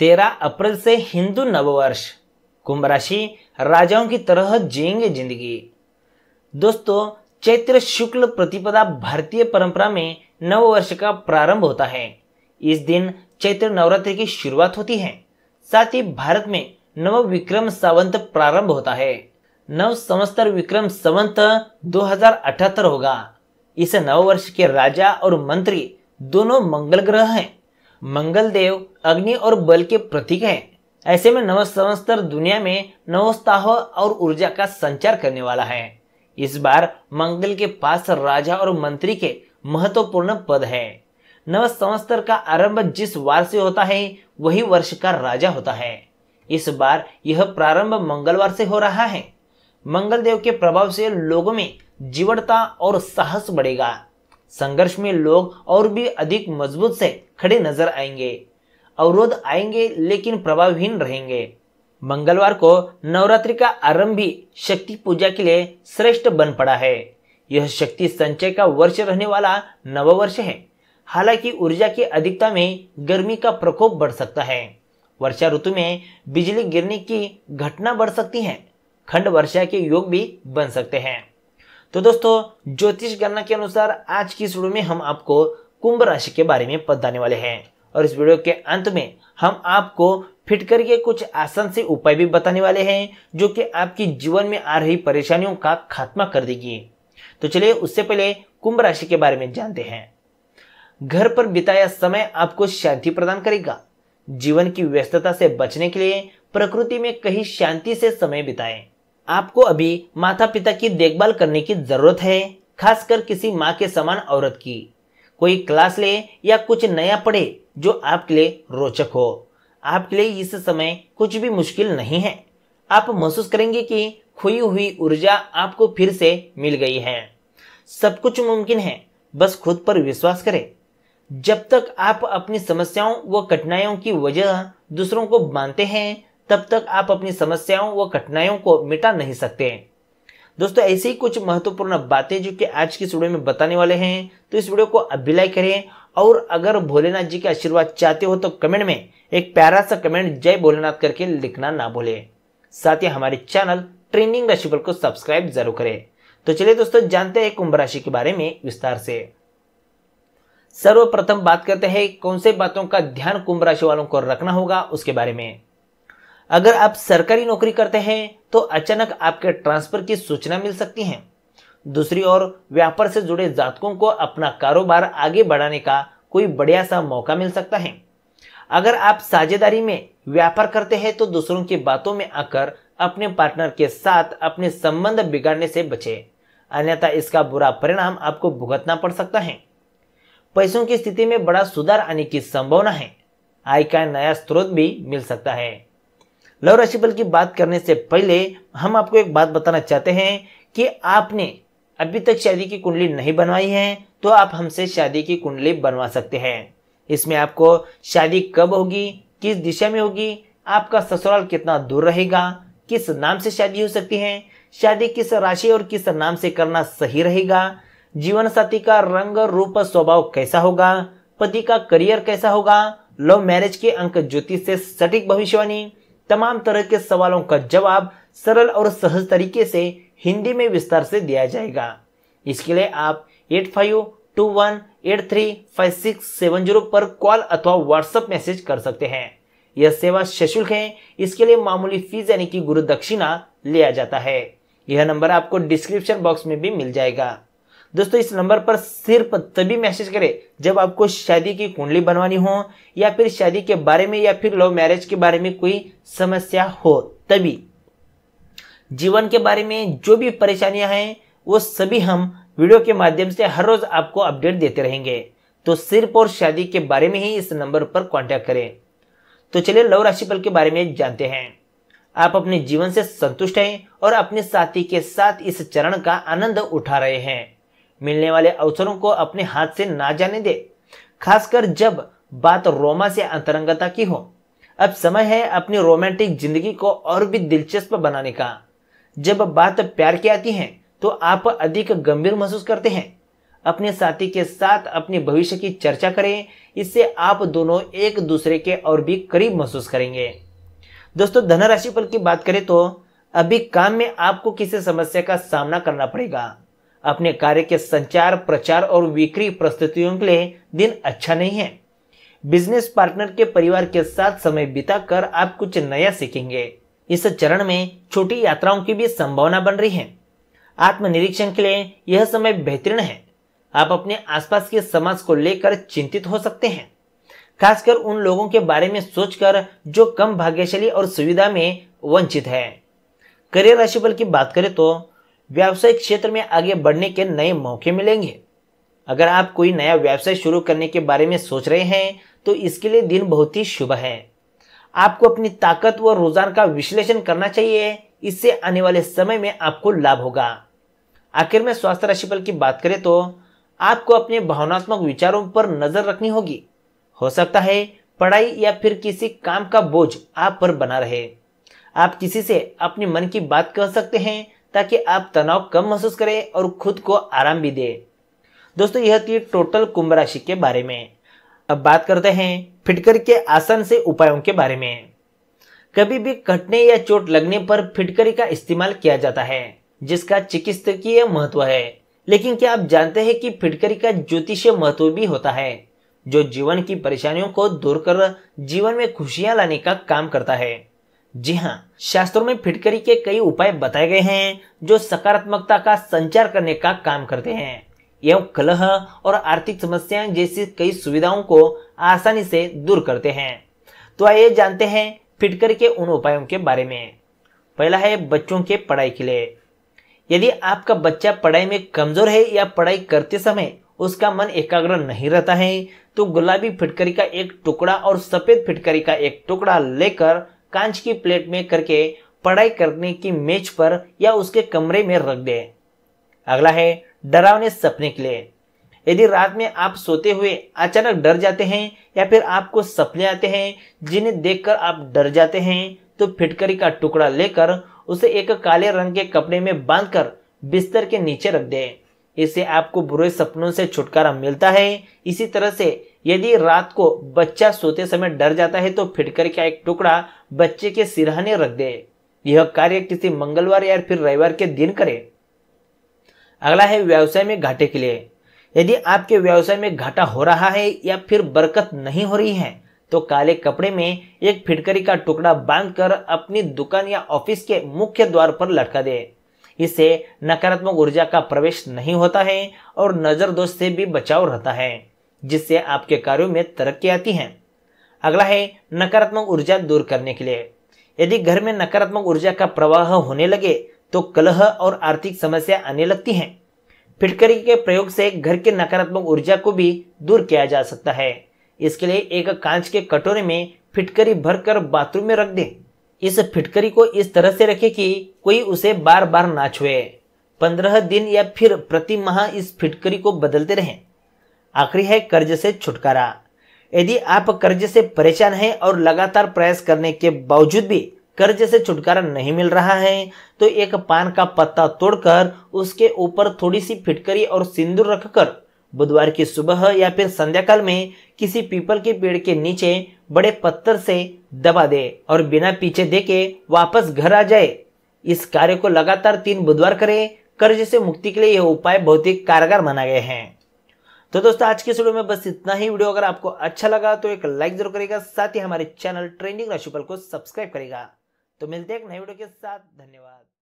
13 अप्रैल से हिंदू नववर्ष। कुंभ राशि राजाओं की तरह जिएंगे जिंदगी। दोस्तों, चैत्र शुक्ल प्रतिपदा भारतीय परंपरा में नववर्ष का प्रारंभ होता है। इस दिन चैत्र नवरात्रि की शुरुआत होती है। साथ ही भारत में नव विक्रम संवत प्रारंभ होता है। नव संवत्सर विक्रम संवत 2078 होगा। इस नववर्ष के राजा और मंत्री दोनों मंगल ग्रह हैं। मंगल देव अग्नि और बल के प्रतीक हैं। ऐसे में नव संवत्सर दुनिया में नवोत्साह और ऊर्जा का संचार करने वाला है। इस बार मंगल के पास राजा और मंत्री के महत्वपूर्ण पद है। नव संवत्सर का आरंभ जिस वार से होता है वही वर्ष का राजा होता है। इस बार यह प्रारंभ मंगलवार से हो रहा है। मंगल देव के प्रभाव से लोगों में जीवटता और साहस बढ़ेगा। संघर्ष में लोग और भी अधिक मजबूत से खड़े नजर आएंगे। अवरोध आएंगे लेकिन प्रभावहीन रहेंगे। मंगलवार को नवरात्रि का आरंभ भी शक्ति पूजा के लिए श्रेष्ठ बन पड़ा है। यह शक्ति संचय का वर्ष रहने वाला नववर्ष है। हालांकि ऊर्जा की अधिकता में गर्मी का प्रकोप बढ़ सकता है। वर्षा ऋतु में बिजली गिरने की घटना बढ़ सकती है। खंड वर्षा के योग भी बन सकते हैं। तो दोस्तों, ज्योतिष गणना के अनुसार आज की इस वीडियो में हम आपको कुंभ राशि के बारे में बताने वाले हैं और इस वीडियो के अंत में हम आपको फिट करके कुछ आसान से उपाय भी बताने वाले हैं जो कि आपकी जीवन में आ रही परेशानियों का खात्मा कर देगी। तो चलिए उससे पहले कुंभ राशि के बारे में जानते हैं। घर पर बिताया समय आपको शांति प्रदान करेगा। जीवन की व्यस्तता से बचने के लिए प्रकृति में कहीं शांति से समय बिताएं। आपको अभी माता पिता की देखभाल करने की जरूरत है, खासकर किसी माँ के समान औरत की। कोई क्लास ले या कुछ नया पढ़े जो आपके लिए रोचक हो। आपके लिए इस समय कुछ भी मुश्किल नहीं है। आप महसूस करेंगे कि खोई हुई ऊर्जा आपको फिर से मिल गई है। सब कुछ मुमकिन है, बस खुद पर विश्वास करें। जब तक आप अपनी समस्याओं व कठिनाइयों की वजह दूसरों को मानते हैं तब तक आप अपनी समस्याओं व कठिनाइयों को मिटा नहीं सकते। दोस्तों, ऐसे ही कुछ महत्वपूर्ण बातें जो कि आज की इस वीडियो में बताने वाले हैं, तो इस वीडियो को अभी लाइक करें और अगर भोलेनाथ जी के आशीर्वाद चाहते हो तो कमेंट में एक प्यारा सा कमेंट जय भोलेनाथ करके लिखना ना भूलें। साथ ही हमारे चैनल ट्रेंडिंग राशिफल को सब्सक्राइब जरूर करें। तो चलिए दोस्तों, जानते हैं कुंभ राशि के बारे में विस्तार से। सर्वप्रथम बात करते हैं कौन से बातों का ध्यान कुंभ राशि वालों को रखना होगा उसके बारे में। अगर आप सरकारी नौकरी करते हैं तो अचानक आपके ट्रांसफर की सूचना मिल सकती है। दूसरी ओर व्यापार से जुड़े जातकों को अपना कारोबार आगे बढ़ाने का कोई बढ़िया सा मौका मिल सकता है। अगर आप साझेदारी में व्यापार करते हैं तो दूसरों की बातों में आकर अपने पार्टनर के साथ अपने संबंध बिगाड़ने से बचें, अन्यथा इसका बुरा परिणाम आपको भुगतना पड़ सकता है। पैसों की स्थिति में बड़ा सुधार आने की संभावना है। आय का नया स्रोत भी मिल सकता है। लव राशिफल की बात करने से पहले हम आपको एक बात बताना चाहते हैं कि आपने अभी तक शादी की कुंडली नहीं बनवाई है तो आप हमसे शादी की कुंडली बनवा सकते हैं। इसमें आपको शादी कब होगी, किस दिशा में होगी, आपका ससुराल कितना दूर रहेगा, किस नाम से शादी हो सकती है, शादी किस राशि और किस नाम से करना सही रहेगा, जीवन साथी का रंग रूप स्वभाव कैसा होगा, पति का करियर कैसा होगा, लव मैरिज के अंक ज्योतिष से सटीक भविष्यवाणी, तमाम तरह के सवालों का जवाब सरल और सहज तरीके से हिंदी में विस्तार से दिया जाएगा। इसके लिए आप 8521835670 पर कॉल अथवा व्हाट्सएप मैसेज कर सकते हैं। यह सेवा सशुल्क है। इसके लिए मामूली फीस यानी कि गुरु दक्षिणा लिया जाता है। यह नंबर आपको डिस्क्रिप्शन बॉक्स में भी मिल जाएगा। दोस्तों, इस नंबर पर सिर्फ तभी मैसेज करें जब आपको शादी की कुंडली बनवानी हो या फिर शादी के बारे में या फिर लव मैरिज के बारे में कोई समस्या हो। तभी जीवन के बारे में जो भी परेशानियां हैं वो सभी हम वीडियो के माध्यम से हर रोज आपको अपडेट देते रहेंगे। तो सिर्फ और शादी के बारे में ही इस नंबर पर कांटेक्ट करें। तो चलिए लव राशिफल के बारे में जानते हैं। आप अपने जीवन से संतुष्ट हैं और अपने साथी के साथ इस चरण का आनंद उठा रहे हैं। मिलने वाले अवसरों को अपने हाथ से ना जाने दे, खासकर जब बात रोमा से अंतरंगता की हो। अब समय है अपनी रोमांटिक जिंदगी को और भी दिलचस्प बनाने का। जब बात प्यार की आती है तो आप अधिक गंभीर महसूस करते हैं। अपने साथी के साथ अपने भविष्य की चर्चा करें। इससे आप दोनों एक दूसरे के और भी करीब महसूस करेंगे। दोस्तों, धन राशि फल की बात करें तो अभी काम में आपको किसी समस्या का सामना करना पड़ेगा। अपने कार्य के संचार, प्रचार और बिक्री प्रस्तुतियों के लिए दिन अच्छा नहीं है। बिजनेस पार्टनर के परिवार के साथ समय बिताकर आप कुछ नया सीखेंगे। इस चरण में छोटी यात्राओं की भी संभावना बन रही है। आत्मनिरीक्षण के लिए यह समय बेहतरीन है। आप अपने आसपास के समाज को लेकर चिंतित हो सकते हैं, खासकर उन लोगों के बारे में सोचकर जो कम भाग्यशाली और सुविधा में वंचित है। करियर राशिफल की बात करें तो व्यावसायिक क्षेत्र में आगे बढ़ने के नए मौके मिलेंगे। अगर आप कोई नया व्यवसाय शुरू करने के बारे में सोच रहे हैं तो इसके लिए दिन बहुत ही शुभ है। आपको अपनी ताकत व रुझान का विश्लेषण करना चाहिए, इससे आने वाले समय में आपको लाभ होगा। आखिर में स्वास्थ्य राशिफल की बात करें तो आपको अपने भावनात्मक विचारों पर नजर रखनी होगी। हो सकता है पढ़ाई या फिर किसी काम का बोझ आप पर बना रहे। आप किसी से अपने मन की बात कह सकते हैं ताकि आप तनाव कम महसूस करें और खुद को आराम भी दें। दोस्तों, यह थी टोटल कुंभ राशि के बारे में। अब बात करते हैं फिटकरी के आसान से उपायों के बारे में। कभी भी कटने या चोट लगने पर फिटकरी का इस्तेमाल किया जाता है, जिसका चिकित्सकीय महत्व है। लेकिन क्या आप जानते हैं कि फिटकरी का ज्योतिषीय महत्व भी होता है, जो जीवन की परेशानियों को दूर कर जीवन में खुशियां लाने का काम करता है। जी हाँ, शास्त्रों में फिटकरी के कई उपाय बताए गए हैं जो सकारात्मकता का संचार करने का काम करते हैं एवं कलह और आर्थिक समस्याएं जैसी कई सुविधाओं को आसानी से दूर करते हैं। तो आइए जानते हैं फिटकरी के उन उपायों के बारे में। पहला है बच्चों के पढ़ाई के लिए। यदि आपका बच्चा पढ़ाई में कमजोर है या पढ़ाई करते समय उसका मन एकाग्र नहीं रहता है तो गुलाबी फिटकरी का एक टुकड़ा और सफेद फिटकरी का एक टुकड़ा लेकर कांच की प्लेट में करके पढ़ाई करने की मेज पर या उसके कमरे में रख दें। अगला है डरावने सपने के लिए। यदि रात में आप सोते हुए अचानक डर जाते हैं या फिर आपको सपने आते हैं जिन्हें देखकर आप डर जाते हैं तो फिटकरी का टुकड़ा लेकर उसे एक काले रंग के कपड़े में बांधकर बिस्तर के नीचे रख दें। इससे आपको बुरे सपनों से छुटकारा मिलता है। इसी तरह से यदि रात को बच्चा सोते समय डर जाता है तो फिटकरी का एक टुकड़ा बच्चे के सिरहाने रख दे। यह कार्य किसी मंगलवार या फिर रविवार के दिन करें। अगला है व्यवसाय में घाटे के लिए। यदि आपके व्यवसाय में घाटा हो रहा है या फिर बरकत नहीं हो रही है तो काले कपड़े में एक फिटकरी का टुकड़ा बांधकर अपनी दुकान या ऑफिस के मुख्य द्वार पर लटका दे। इससे नकारात्मक ऊर्जा का प्रवेश नहीं होता है और नजर दोष से भी बचाव रहता है, जिससे आपके कार्यों में तरक्की आती है। अगला है नकारात्मक ऊर्जा दूर करने के लिए। यदि घर में नकारात्मक ऊर्जा का प्रवाह होने लगे तो कलह और आर्थिक समस्या आने लगती हैं। फिटकरी के प्रयोग से घर के नकारात्मक ऊर्जा को भी दूर किया जा सकता है। इसके लिए एक कांच के कटोरे में फिटकरी भरकर बाथरूम में रख दें। इस फिटकरी को इस तरह से रखें कि कोई उसे बार बार ना छुए। 15 दिन या फिर प्रति माह इस फिटकरी को बदलते रहें। आखिरी है कर्ज से छुटकारा। यदि आप कर्ज से परेशान हैं और लगातार प्रयास करने के बावजूद भी कर्ज से छुटकारा नहीं मिल रहा है तो एक पान का पत्ता तोड़कर उसके ऊपर थोड़ी सी फिटकरी और सिंदूर रखकर बुधवार की सुबह या फिर संध्याकाल में किसी पीपल के पेड़ के नीचे बड़े पत्थर से दबा दे और बिना पीछे देखे वापस घर आ जाए। इस कार्य को लगातार 3 बुधवार करें। कर्ज से मुक्ति के लिए यह उपाय बहुत ही कारगर माना गया है। तो दोस्तों, आज के वीडियो में बस इतना ही। वीडियो अगर आपको अच्छा लगा तो एक लाइक जरूर करेगा, साथ ही हमारे चैनल ट्रेंडिंग राशिफल को सब्सक्राइब करेगा। तो मिलते हैं एक नए वीडियो के साथ। धन्यवाद।